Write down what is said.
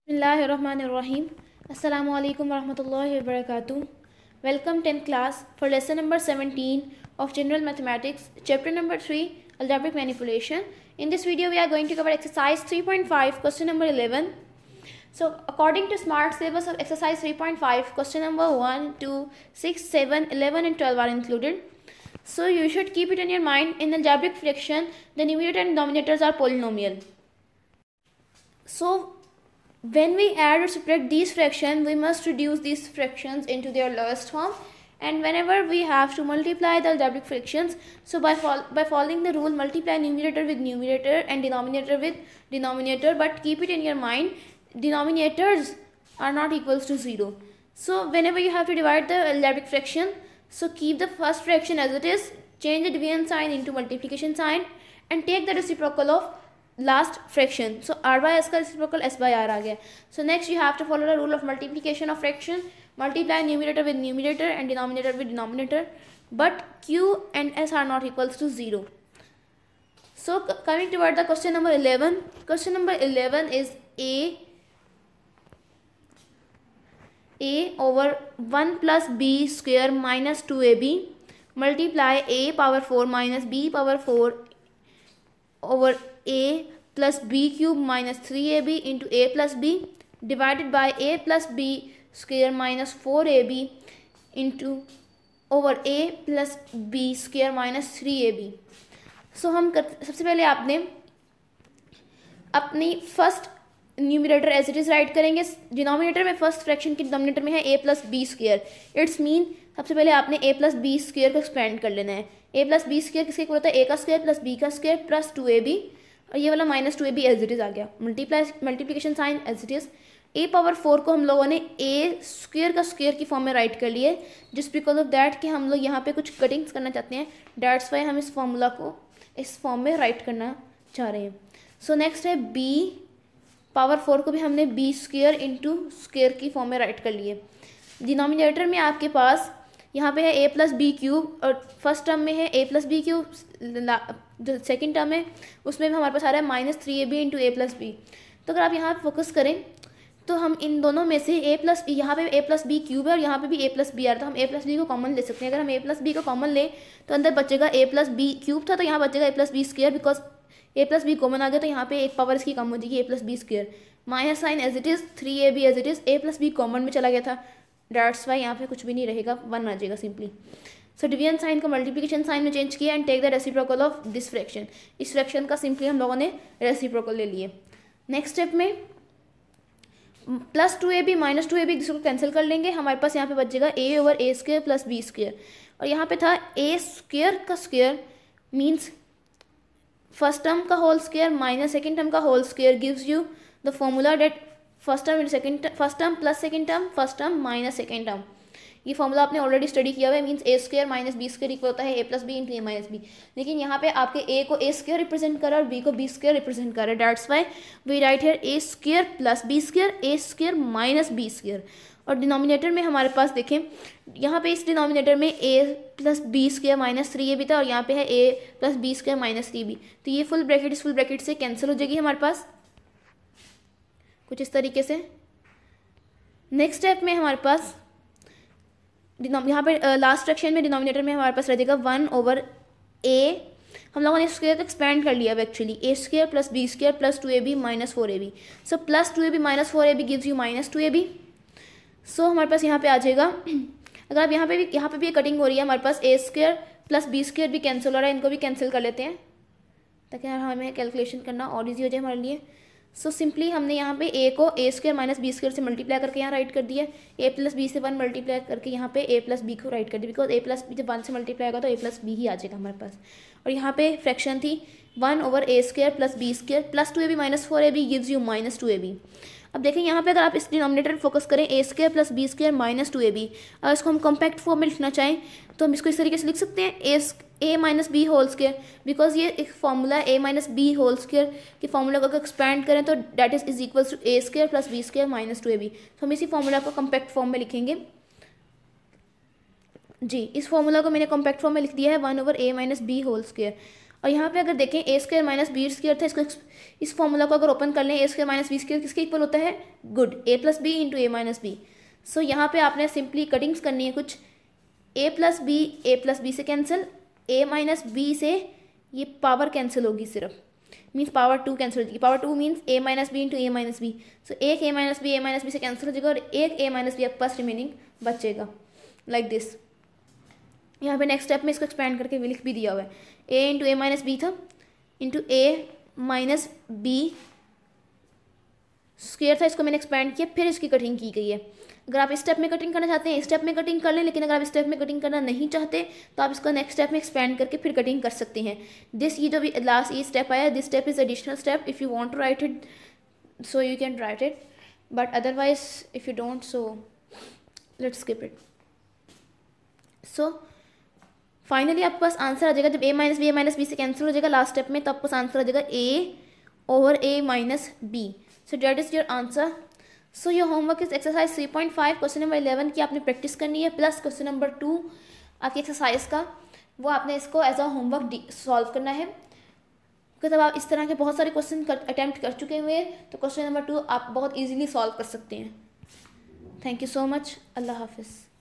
Bismillahirrahmanirrahim. Assalamu alaikum warahmatullahi wabarakatuh. Welcome 10th class for lesson number 17 of General Mathematics, chapter number 3, Algebraic Manipulation. In this video, we are going to cover exercise 3.5, question number 11. So, according to SMART syllabus of exercise 3.5, question number 1, 2, 6, 7, 11 and 12 are included. So, you should keep it in your mind, in algebraic fraction, the numerator and denominators are polynomial. So, when we add or subtract these fractions, we must reduce these fractions into their lowest form. And whenever we have to multiply the algebraic fractions, so by following the rule, multiply numerator with numerator and denominator with denominator, but keep it in your mind, denominators are not equals to 0. So whenever you have to divide the algebraic fraction, so keep the first fraction as it is, change the division sign into multiplication sign and take the reciprocal of last fraction. So r by s का reciprocal s by r आ गया. So next you have to follow the rule of multiplication of fraction, multiply numerator with numerator and denominator with denominator, but q and s are not equals to 0. So coming toward the question number 11. Question number 11 is a over 1 plus b square minus 2ab multiply a power 4 minus b power 4 over a plus b cube minus 3ab into a plus b divided by a plus b square minus 4ab into over a plus b square minus 3ab. So हम सबसे पहले आपने अपनी first numerator as it is right करेंगे. Denominator में first fraction के denominator में है a plus B square. It's mean सबसे पहले आपने a प्लस बी स्क्वेयर को एक्सपेंड कर लेना है. a प्लस बी स्क्वेयर किसके इक्वल होता है? a का स्क्वेयर प्लस b का स्क्वेयर प्लस 2ab और ये वाला minus 2ab as it is आ गया. Multiplication sign as it is. a power 4 को हम लोगों ने a स्क्वेयर का स्क्वेयर की फॉर्म में राइट कर लिए, जस्ट बिकॉज ऑफ दैट कि हम लोग यहाँ पे कुछ कटिंग्स करना चाहते हैं. डैट्स वाई हम इस फॉर्मूला को इस फॉर्म में राइट करना चाह रहे हैं. सो नेक्स्ट है b पावर 4 को भी हमने b स्क्वेयर इंटू स्क्वेयर की फॉर्म में राइट कर लिए. डिनोमिनेटर में आपके पास यहाँ पे है a प्लस बी क्यूब और फर्स्ट टर्म में है a प्लस बी क्यूब. जो सेकेंड टर्म है उसमें भी हमारे पास आ रहा है माइनस 3ab इंटू ए प्लस बी. तो अगर आप यहाँ फोकस करें तो हम इन दोनों में से a प्लस यहाँ पे a प्लस बी क्यूब है और यहाँ पे भी a प्लस बी आ रहा था. हम a प्लस बी को कॉमन ले सकते हैं. अगर हम a प्लस बी को कॉमन लें तो अंदर बचेगा a प्लस बी क्यूब था तो यहाँ बचेगा a plus B square. Because a plus B common आ गया तो यहाँ पे एक पावर इसकी कम हो जाएगी a plus B square. Minus sign as it is, 3ab as it is, a plus B common में चला गया था. डैट्स वाई यहाँ पे कुछ भी नहीं रहेगा, 1 आ जाएगा सिंपली. सो डिवीजन साइन को मल्टीप्लिकेशन साइन में चेंज किया and take the reciprocal of this fraction. इस फ्रैक्शन का सिंपली हम लोगों ने रेसिप्रोकल ले लिए. नेक्स्ट स्टेप में प्लस 2ab माइनस 2ab जिसको कैंसिल कर लेंगे. हमारे पास यहाँ पे बचेगा a over A square plus B square और यहाँ पे था a स्क्वेयर का स्क्वेयर मीन्स फर्स्ट टर्म का whole square minus second term का whole square gives you the formula date first term second first term plus second term first term minus second term. ये formula आपने already study किया हुआ है. Means a square minus B square equal होता है a plus b into a minus B. लेकिन यहाँ पे आपके a को a स्क्वेयर रिप्रेजेंट कर रहा है और b को b स्क्वेयर रिप्रेजेंट कर रहा है. That's why we write here a square plus B square a square minus B square. और डिनोमिनेटर में हमारे पास देखें यहाँ पे इस डिनोमिनेटर में a plus B square minus 3ab था और यहाँ पे है a plus B square minus 3b. तो ये फुल ब्रैकेट इस फुल ब्रैकेट से कैंसिल हो जाएगी हमारे पास कुछ इस तरीके से. नेक्स्ट स्टेप में हमारे पास यहाँ पे लास्ट फ्रैक्शन में डिनोमिनेटर में हमारे पास रह जाएगा 1 ओवर a. हम लोगों ने स्क्वेयर को एक्सपेंड कर लिया अब actually a square plus B square plus 2ab minus 4ab. So plus 2ab minus 4ab gives you minus 2ab. So हमारे पास यहाँ पे आ जाएगा. अगर आप यहाँ पे भी कटिंग हो रही है हमारे पास a square plus B square भी कैंसिल हो रहा है. इनको भी कैंसिल कर लेते हैं ताकि हमें कैलकुलेशन करना और ईजी हो जाए हमारे लिए. सो सिंपली हमने यहाँ पे a को a square minus B square से मल्टीप्लाई करके यहाँ राइट कर दिया. a प्लस बी से 1 मल्टीप्लाई करके यहाँ पे a प्लस बी को राइट कर दिया. बिकॉज a प्लस बी जब 1 से मल्टीप्लाई होगा तो a प्लस बी ही आ जाएगा हमारे पास. और यहाँ पे फ्रैक्शन थी 1 over a square plus B square plus 2ab minus 4ab gives you minus 2ab. अब देखें यहाँ पे अगर आप इस डिनोमिनेटर में फोकस करें a square plus B square minus 2ab. अगर इसको हम कॉम्पैक्ट फॉर्म में लिखना चाहें तो हम इसको इस तरीके से लिख सकते हैं a minus b whole square. Because ये एक formula a minus b whole square के फॉर्मूला को अगर एक्सपैंड करें तो that is equals to a square plus B square minus 2ab. तो हम इसी फॉर्मूला को कॉम्पैक्ट फॉर्म में लिखेंगे जी. इस फॉर्मूला को मैंने कॉम्पैक्ट फॉर्म में लिख दिया है 1 over a minus b whole square. और यहाँ पे अगर देखें a square minus b square था, इसको इस फॉर्मूला को अगर ओपन कर लें, a square minus b square किसके इक्वल होता है, good, a plus b into a minus b. So यहाँ पे आपने सिंपली कटिंग्स करनी है कुछ, ए प्लस बी से कैंसिल, ए माइनस बी से ये पावर कैंसिल होगी सिर्फ, मीन्स पावर 2 कैंसिल हो जाएगी, power 2 means A minus B into a minus b. सो एक ए माइनस बी से कैंसिल हो जाएगा और एक ए माइनस बी आपके पास रिमेनिंग बचेगा, लाइक दिस। यहाँ पे नेक्स्ट स्टेप में इसको एक्सपेंड करके लिख भी दिया हुआ है, ए इंटू ए माइनस बी था into a minus b square था, इसको मैंने एक्सपेंड किया, फिर इसकी कटिंग की गई है। अगर आप इस स्टेप में कटिंग करना चाहते हैं इस स्टेप में कटिंग कर लें, लेकिन अगर आप इस स्टेप में कटिंग करना नहीं चाहते तो आप इसको नेक्स्ट स्टेप में एक्सपेंड करके फिर कटिंग कर सकते हैं। दिस ये जो भी लास्ट ये स्टेप आया, this step is additional step, if you want to write it so you can write it, but otherwise if you don't so let's skip it. So finally आपके पास आंसर आ जाएगा, जब ए माइनस बी से cancel हो जाएगा last step में, तो आपके पास आंसर आ जाएगा ए over A minus b. So that is your answer. So your homework is exercise 3.5 question number 11 की आपने प्रैक्टिस करनी है, प्लस क्वेश्चन नंबर 2 आपकी एक्सरसाइज का, वो आपने इसको एज अ होमवर्क सॉल्व करना है। क्योंकि जब आप इस तरह के बहुत सारे क्वेश्चन अटैम्प्ट कर चुके हुए हैं तो क्वेश्चन नंबर 2 आप बहुत ईजिली सॉल्व कर सकते हैं। थैंक यू सो मच, अल्लाह हाफिज़।